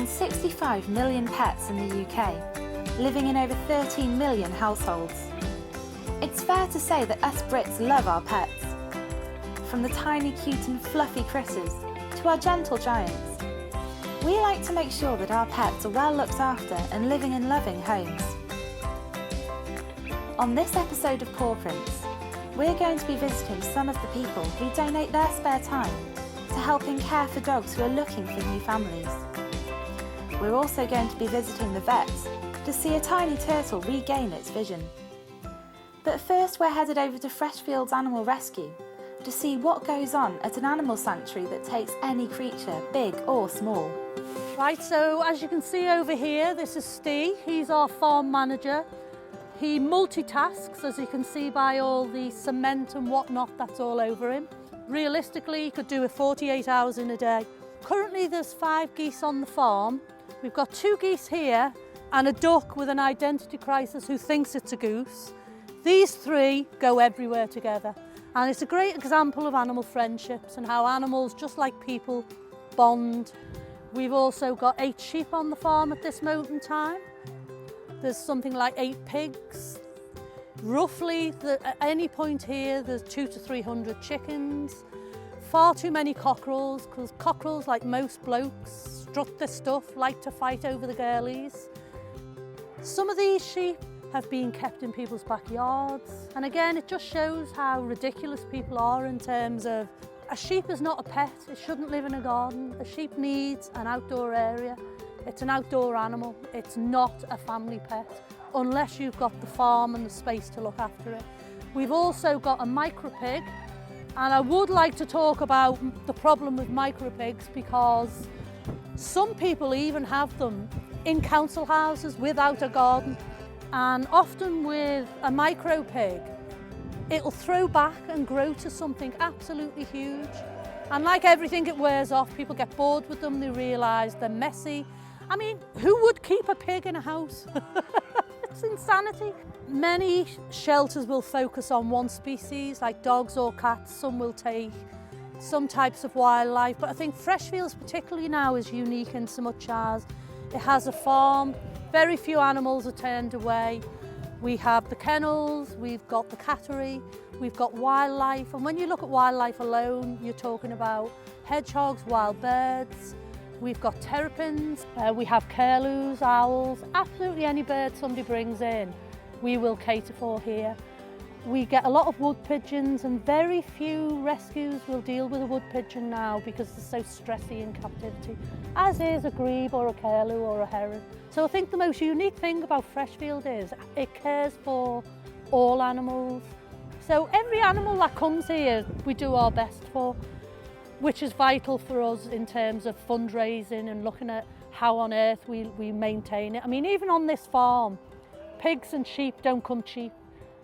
than 65 million pets in the UK, living in over 13 million households. It's fair to say that us Brits love our pets. From the tiny, cute and fluffy critters to our gentle giants. We like to make sure that our pets are well looked after and living in loving homes. On this episode of Paw Prints, we're going to be visiting some of the people who donate their spare time to helping care for dogs who are looking for new families. We're also going to be visiting the vets to see a tiny turtle regain its vision. But first we're headed over to Freshfields Animal Rescue to see what goes on at an animal sanctuary that takes any creature, big or small. Right, so as you can see over here, this is Steve. He's our farm manager. He multitasks, as you can see by all the cement and whatnot that's all over him. Realistically, he could do it 48 hours in a day. Currently there's 5 geese on the farm. We've got 2 geese here and a duck with an identity crisis who thinks it's a goose. These 3 go everywhere together. And it's a great example of animal friendships and how animals, just like people, bond. We've also got 8 sheep on the farm at this moment in time. There's something like 8 pigs. Roughly, at any point here, there's 200 to 300 chickens. Far too many cockerels, because cockerels, like most blokes, strut their stuff, like to fight over the girlies. Some of these sheep have been kept in people's backyards. And again, it just shows how ridiculous people are in terms of a sheep is not a pet. It shouldn't live in a garden. A sheep needs an outdoor area. It's an outdoor animal. It's not a family pet, unless you've got the farm and the space to look after it. We've also got a micro pig, and I would like to talk about the problem with micro pigs because some people even have them in council houses without a garden. And often with a micro pig, it'll throw back and grow to something absolutely huge. And like everything, it wears off. People get bored with them, they realise they're messy. I mean, who would keep a pig in a house? It's insanity. Many shelters will focus on one species, like dogs or cats. Some will take some types of wildlife. But I think Freshfields particularly now is unique in so much as it has a farm. Very few animals are turned away. We have the kennels, we've got the cattery, we've got wildlife. And when you look at wildlife alone, you're talking about hedgehogs, wild birds. We've got terrapins, we have curlews, owls, absolutely any bird somebody brings in, we will cater for here. We get a lot of wood pigeons and very few rescues will deal with a wood pigeon now because they're so stressy in captivity, as is a grebe or a curlew or a heron. So I think the most unique thing about Freshfield is it cares for all animals. So every animal that comes here, we do our best for, which is vital for us in terms of fundraising and looking at how on earth we maintain it. I mean, even on this farm, pigs and sheep don't come cheap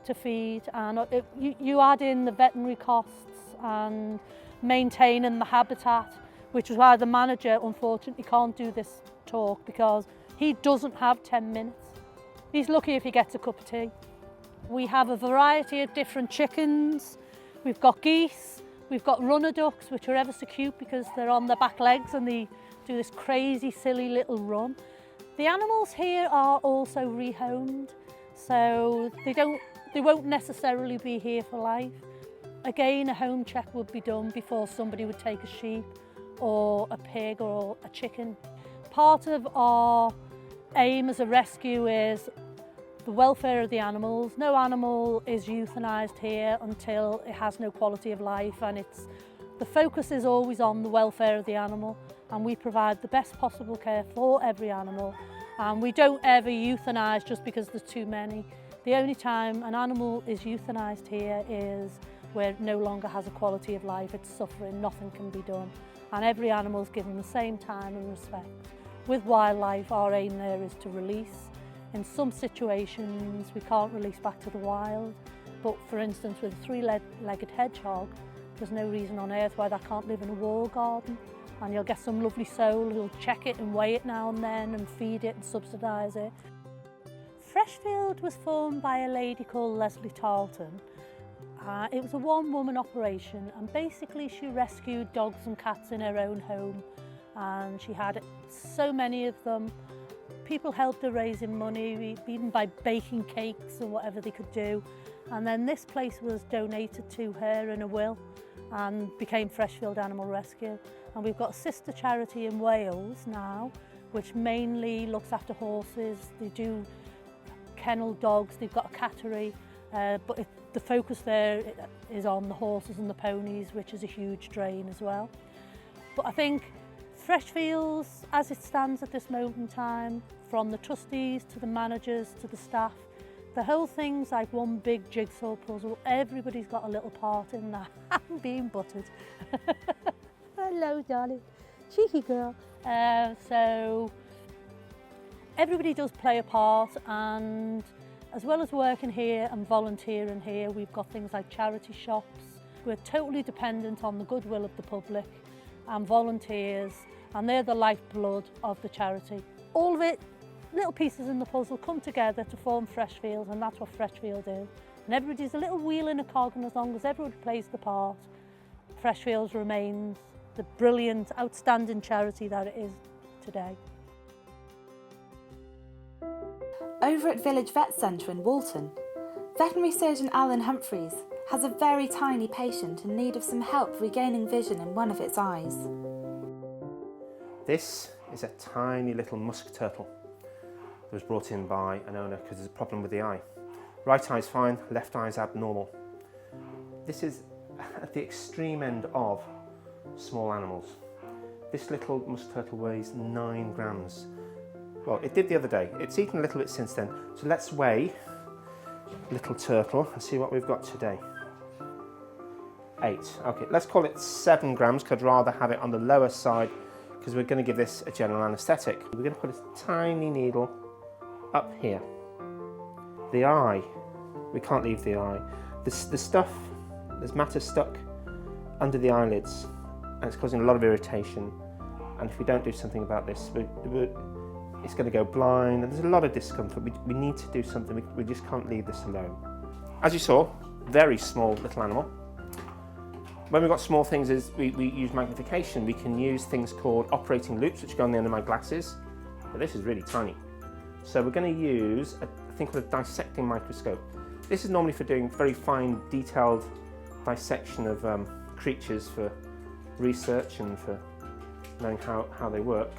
to feed, and you add in the veterinary costs and maintaining the habitat, which is why the manager unfortunately can't do this talk because he doesn't have 10 minutes. He's lucky if he gets a cup of tea. We have a variety of different chickens. We've got geese. We've got runner ducks, which are ever so cute because they're on their back legs and they do this crazy, silly little run. The animals here are also rehomed, so they won't necessarily be here for life. Again, a home check would be done before somebody would take a sheep or a pig or a chicken. Part of our aim as a rescue is the welfare of the animals. No animal is euthanised here until it has no quality of life, and the focus is always on the welfare of the animal, and we provide the best possible care for every animal, and we don't ever euthanise just because there's too many. The only time an animal is euthanised here is where it no longer has a quality of life, it's suffering, nothing can be done, and every animal is given the same time and respect. With wildlife, our aim there is to release. In some situations, we can't release back to the wild, but for instance, with a 3-legged hedgehog, there's no reason on earth why that can't live in a wall garden, and you'll get some lovely soul who'll check it and weigh it now and then and feed it and subsidise it. Freshfield was formed by a lady called Leslie Tarleton. It was a one-woman operation, and basically she rescued dogs and cats in her own home and she had so many of them. People helped her raising money, even by baking cakes or whatever they could do. And then this place was donated to her in a will and became Freshfield Animal Rescue. And we've got a sister charity in Wales now, which mainly looks after horses. They do kennel dogs, they've got a cattery, but the focus there is on the horses and the ponies, which is a huge drain as well. But I think Freshfields, as it stands at this moment in time, from the trustees to the managers to the staff, the whole thing's like one big jigsaw puzzle. Everybody's got a little part in that. I'm being buttered. Hello, darling. Cheeky girl. So everybody does play a part, and as well as working here and volunteering here, we've got things like charity shops. We're totally dependent on the goodwill of the public and volunteers, and they're the lifeblood of the charity. All of it, little pieces in the puzzle, come together to form Freshfield, and that's what Freshfield is. And everybody's a little wheel in a cog, and as long as everyone plays the part, Freshfields remains the brilliant, outstanding charity that it is today. Over at Village Vet Centre in Woolton, veterinary surgeon Alan Humphreys has a very tiny patient in need of some help regaining vision in one of its eyes. This is a tiny little musk turtle that was brought in by an owner because there's a problem with the eye. Right eye's fine, left eye's abnormal. This is at the extreme end of small animals. This little musk turtle weighs 9 grams. Well, it did the other day. It's eaten a little bit since then. So let's weigh little turtle and see what we've got today. 8. Okay, let's call it 7 grams, because I'd rather have it on the lower side because we're going to give this a general anaesthetic. We're going to put a tiny needle up here. The eye, we can't leave the eye. The stuff, there's matter stuck under the eyelids, and it's causing a lot of irritation. And if we don't do something about this, it's going to go blind, and there's a lot of discomfort. We need to do something. We just can't leave this alone. As you saw, very small little animal. When we've got small things, we use magnification. We can use things called operating loops, which go on the end of my glasses. But this is really tiny. So we're going to use a thing called a dissecting microscope. This is normally for doing very fine, detailed dissection of creatures for research and for knowing how they work.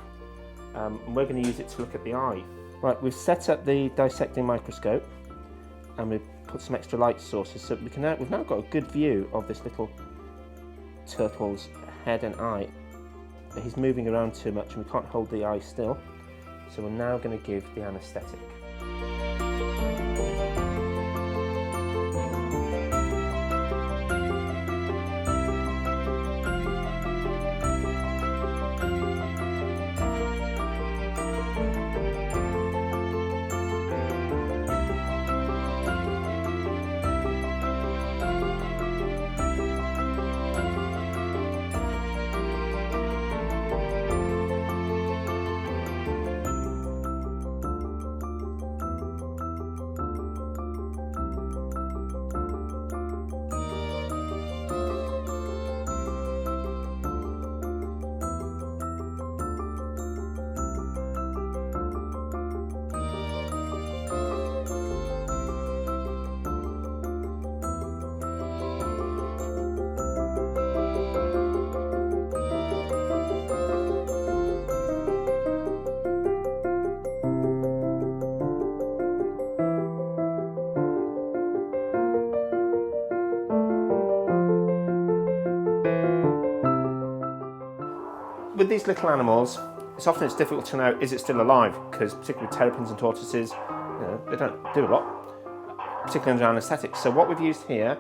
And we're going to use it to look at the eye. Right, we've set up the dissecting microscope and we've put some extra light sources, so we've now got a good view of this little turtle's head and eye. But he's moving around too much and we can't hold the eye still, so we're now going to give the anaesthetic. With these little animals, it's difficult to know, is it still alive? Because particularly with terrapins and tortoises, they don't do a lot, particularly under anaesthetics. So what we've used here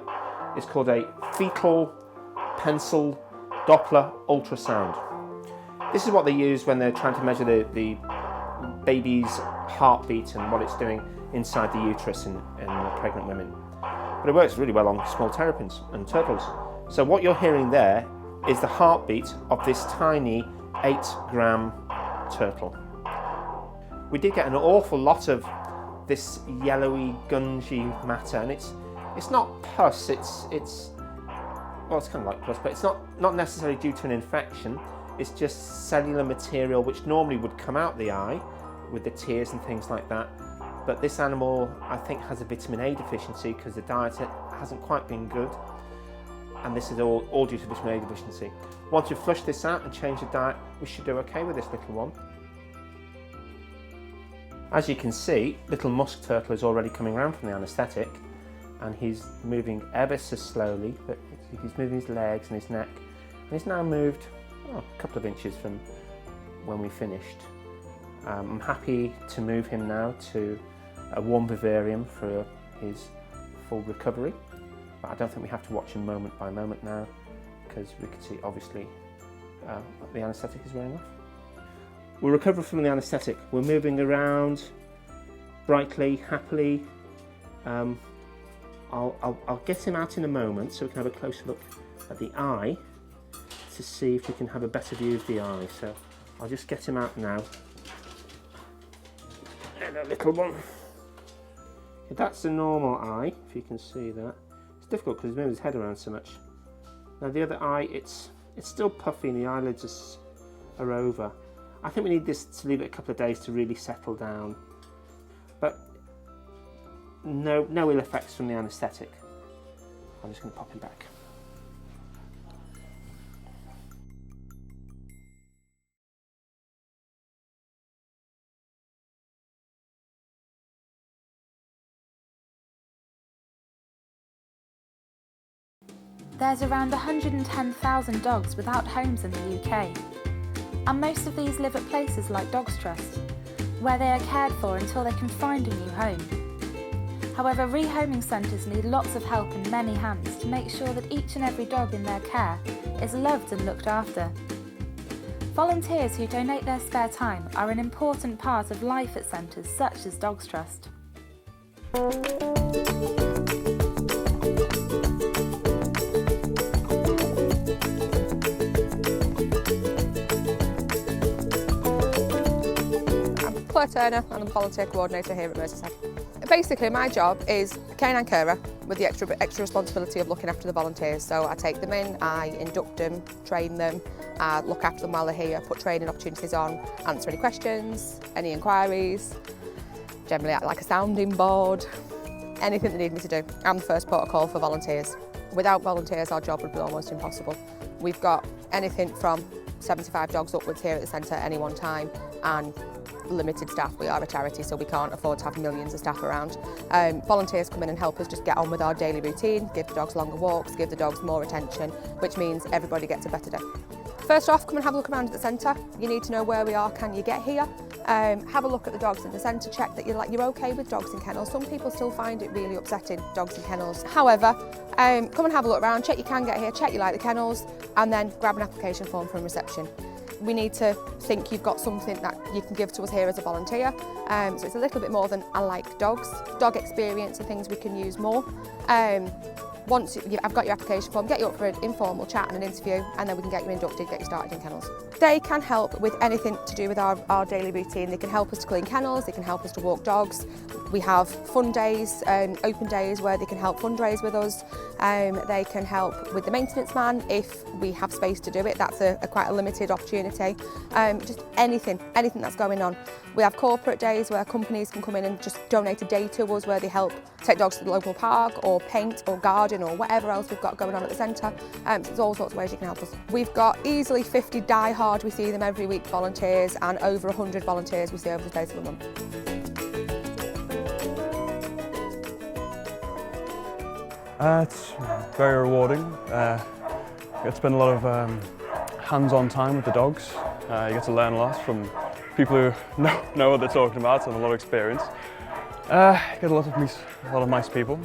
is called a fetal pencil Doppler ultrasound. This is what they use when they're trying to measure the baby's heartbeat and what it's doing inside the uterus in pregnant women. But it works really well on small terrapins and turtles. So what you're hearing there is the heartbeat of this tiny 8-gram turtle. We did get an awful lot of this yellowy, gungy matter, and it's not pus. It's kind of like pus, but it's not necessarily due to an infection. It's just cellular material which normally would come out the eye with the tears and things like that. But this animal, I think, has a vitamin A deficiency because the diet hasn't quite been good. And this is all due to vitamin A deficiency. Once we've flushed this out and changed the diet, we should do okay with this little one. As you can see, little musk turtle is already coming around from the anaesthetic, and he's moving ever so slowly, but he's moving his legs and his neck, and he's now moved a couple of inches from when we finished. I'm happy to move him now to a warm vivarium for his full recovery, but I don't think we have to watch him moment by moment now, because we can see obviously the anaesthetic is wearing off. We'll recover from the anaesthetic. We're moving around brightly, happily. I'll get him out in a moment so we can have a closer look at the eye to see if we can have a better view of the eye. So I'll just get him out now. And a little one. Okay, that's a normal eye, if you can see that. It's difficult because he's moving his head around so much. Now the other eye, it's still puffy and the eyelids are over. I think we need this to leave it a couple of days to really settle down. But no ill effects from the anaesthetic. I'm just going to pop him back. There's around 110,000 dogs without homes in the UK. And most of these live at places like Dogs Trust, where they are cared for until they can find a new home. However, rehoming centres need lots of help and many hands to make sure that each and every dog in their care is loved and looked after. Volunteers who donate their spare time are an important part of life at centres such as Dogs Trust. Turner, and I'm the volunteer coordinator here at Merseyside. Basically, my job is a canine carer with the extra responsibility of looking after the volunteers. So I take them in, I induct them, train them, look after them while they're here, put training opportunities on, answer any questions, any inquiries, generally act like a sounding board, anything they need me to do. I'm the first protocol for volunteers. Without volunteers, our job would be almost impossible. We've got anything from 75 dogs upwards here at the centre at any one time, and limited staff. We are a charity, so we can't afford to have millions of staff around. Volunteers come in and help us just get on with our daily routine, give the dogs longer walks, give the dogs more attention, which means everybody gets a better day. First off, come and have a look around at the centre. You need to know where we are, can you get here? Have a look at the dogs in the centre, check that you're okay with dogs in kennels. Some people still find it really upsetting, dogs in kennels. However, come and have a look around, check you can get here, check you like the kennels, and then grab an application form from reception. We need to think you've got something that you can give to us here as a volunteer. So it's a little bit more than I like dogs. Dog experience are things we can use more. Once I've got your application form, get you up for an informal chat and an interview, and then we can get you inducted, get you started in kennels. They can help with anything to do with our daily routine. They can help us to clean kennels, they can help us to walk dogs. We have fun days, open days where they can help fundraise with us. They can help with the maintenance man if we have space to do it. That's quite a limited opportunity. Just anything that's going on. We have corporate days where companies can come in and just donate a day to us, where they help take dogs to the local park or paint or garden or whatever else we've got going on at the centre. So there's all sorts of ways you can help us. We've got easily 50 die-hard, we see them every week, volunteers, and over 100 volunteers we see over the space of a month. It's very rewarding. You get to spend a lot of hands-on time with the dogs. You get to learn a lot from people who know what they're talking about and a lot of experience. You get a lot of nice people.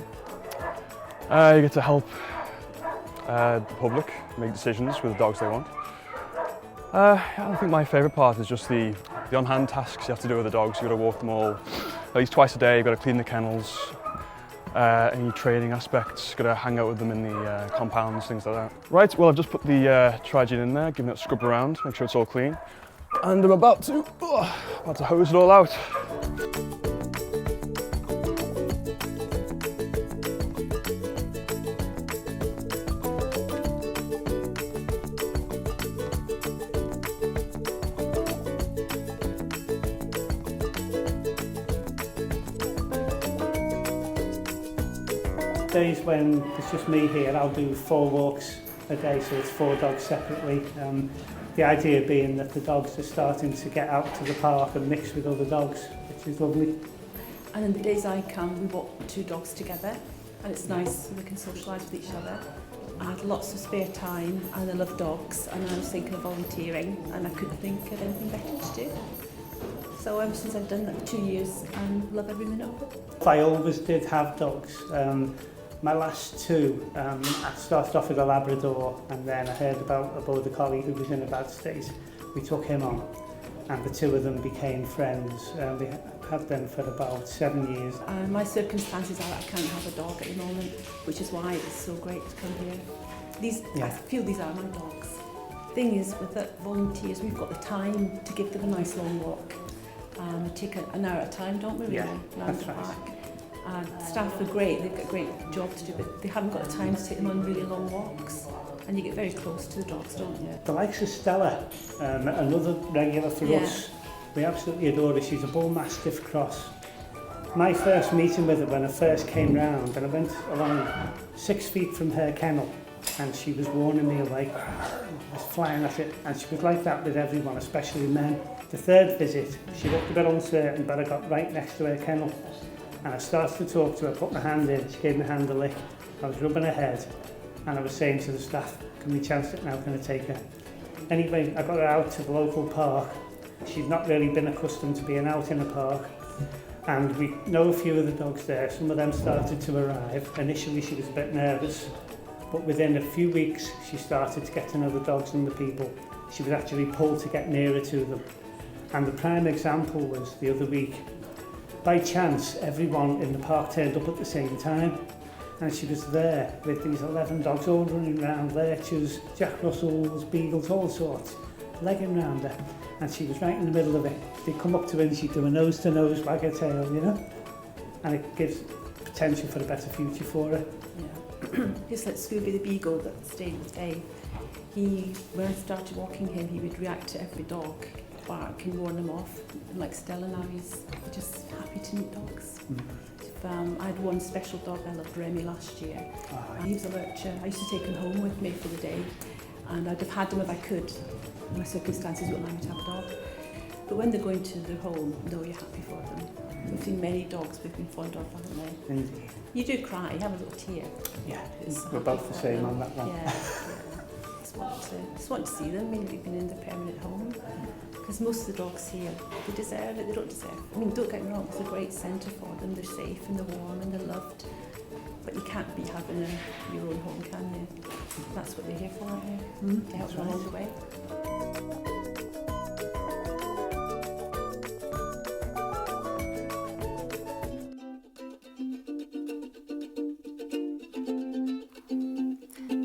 You get to help the public make decisions with the dogs they want. I think my favourite part is just the on-hand tasks you have to do with the dogs. You've got to walk them all at least twice a day. You've got to clean the kennels. Any training aspects, got to hang out with them in the compounds, things like that. Right, well I've just put the Trigen in there, giving it a scrub around, make sure it's all clean. And I'm about to hose it all out. days when it's just me here, I'll do 4 walks a day, so it's 4 dogs separately. The idea being that the dogs are starting to get out to the park and mix with other dogs, which is lovely. And in the days I come, we walk 2 dogs together, and it's nice, we can socialise with each other. I had lots of spare time, and I love dogs, and I was thinking of volunteering, and I couldn't think of anything better to do. So ever since I've done that for 2 years, I love every minute of it. I always did have dogs. My last 2, I started off with a Labrador, and then I heard about a border collie who was in a bad state. We took him on, and the 2 of them became friends. We had them for about 7 years. My circumstances are that I can't have a dog at the moment, which is why it's so great to come here. I feel these are my dogs. The thing is, with the volunteers, we've got the time to give them a nice long walk. We take an hour at a time, don't we, really, around the park. Staff are great, they've got a great job to do, but they haven't got the time to take them on really long walks. And you get very close to the dogs, don't you? The likes of Stella, another regular for us, we absolutely adore her. She's a Bull Mastiff cross. My first meeting with her when I first came round, and I went along 6 feet from her kennel, and she was warning me away. I was flying at it, and she was like that with everyone, especially men. The 3rd visit, she looked a bit uncertain, but I got right next to her kennel, and I started to talk to her, put my hand in, she gave my hand a lick. I was rubbing her head, and I was saying to the staff, can we chance it now, can I take her? Anyway, I got her out to the local park. She's not really been accustomed to being out in a park, and we know a few of the dogs there. Some of them started to arrive. Initially she was a bit nervous, but within a few weeks she started to get to know the dogs and the people. She was actually pulled to get nearer to them. And the prime example was the other week. By chance, everyone in the park turned up at the same time, and she was there with these 11 dogs all running around, lurchers, Jack Russells, beagles, all sorts, legging round her, and she was right in the middle of it. They'd come up to her and she'd do a nose-to-nose, wag her tail, you know, and it gives potential for a better future for her. Yeah. Just like Scooby the Beagle that stayed with Dave, when I started walking him, he would react to every dog, bark and warn them off. And like Stella now, he's just happy to meet dogs. I had one special dog, I loved Remy last year. He was a lurcher. I used to take him home with me for the day, and I'd have had him if I could. My circumstances wouldn't allow me to have a dog. But when they're going to their home, no, you're happy for them. We've seen many dogs we've been fond of, haven't we? Indeed. You do cry, you have a little tear. Yeah, we're both the same on that one. Yeah. Just want to see them when they've been in their permanent home. Because most of the dogs here, they deserve it, they don't deserve it. I mean, don't get me wrong, it's a great centre for them, they're safe and they're warm and they're loved. But you can't be having your own home, can you? That's what they're here for, aren't they? To help them along the way.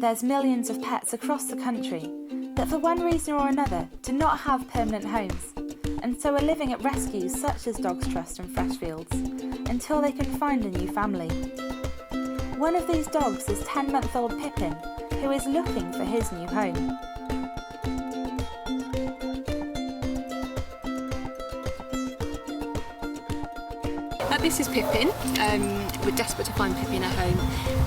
There's millions of pets across the country that for one reason or another do not have permanent homes, and so are living at rescues such as Dogs Trust and Freshfields until they can find a new family. One of these dogs is 10-month-old Pippin, who is looking for his new home. This is Pippin. We're desperate to find Pippin a home.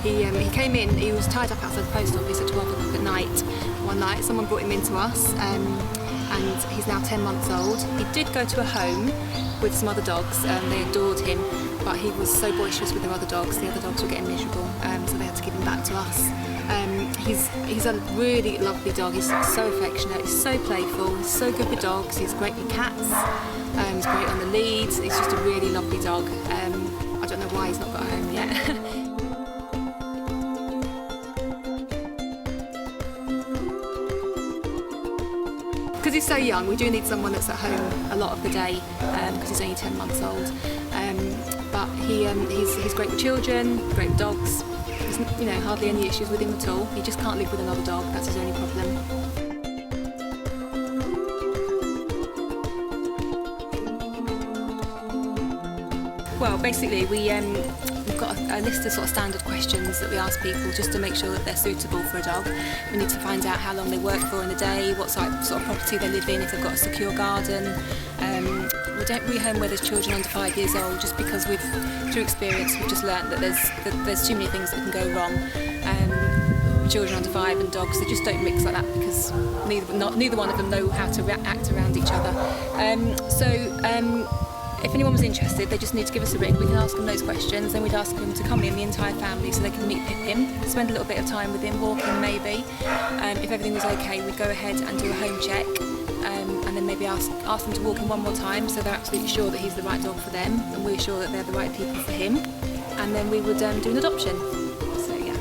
He came in, he was tied up outside the post office at 12 o'clock at night. One night someone brought him in to us, and he's now 10 months old. He did go to a home with some other dogs, they adored him, but he was so boisterous with the other dogs were getting miserable, so they had to give him back to us. He's a really lovely dog, he's so affectionate, he's so playful, he's so good with dogs, he's great with cats, he's great on the lead, he's just a really lovely dog. I don't know why he's not got a home yet. Because he's so young, we do need someone that's at home a lot of the day, because he's only 10 months old. But he's great with children, great with dogs. There's hardly any issues with him at all. He just can't live with another dog, that's his only problem. Well, basically we've got a list of sort of standard questions that we ask people just to make sure that they're suitable for a dog. We need to find out how long they work for in the day, what sort of property they live in, if they've got a secure garden. We don't rehome where there's children under 5 years old, just because through experience, we've just learnt that there's too many things that can go wrong. Children under 5 and dogs, they just don't mix like that because neither one of them know how to act around each other. If anyone was interested, they just need to give us a ring. We can ask them those questions, and we'd ask them to come in, the entire family, so they can meet Pippin, spend a little bit of time with him, walk him maybe. If everything was okay, we'd go ahead and do a home check, and then maybe ask them to walk him one more time, so they're absolutely sure that he's the right dog for them, and we're sure that they're the right people for him. And then we would do an adoption. So yeah.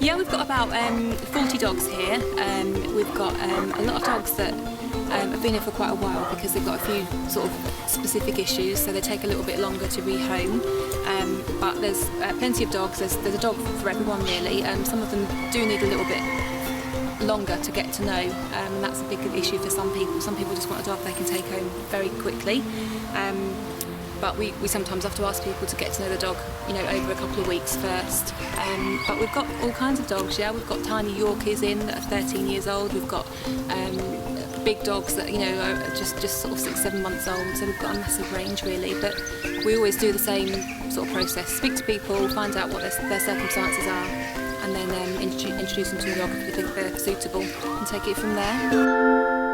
Yeah, we've got about 40 dogs here. We've got a lot of dogs that have been here for quite a while because they've got a few sort of specific issues, so they take a little bit longer to rehome. But there's plenty of dogs. There's a dog for everyone really. Some of them do need a little bit longer to get to know, and that's a big issue for some people. Some people just want a dog they can take home very quickly. But we sometimes have to ask people to get to know the dog, over a couple of weeks first. But we've got all kinds of dogs, yeah. We've got tiny Yorkies in that are 13 years old. We've got big dogs that, are just sort of 6-7 months old. So we've got a massive range really. But we always do the same sort of process. Speak to people, find out what their circumstances are, and then introduce them to the dog if we think they're suitable, and take it from there.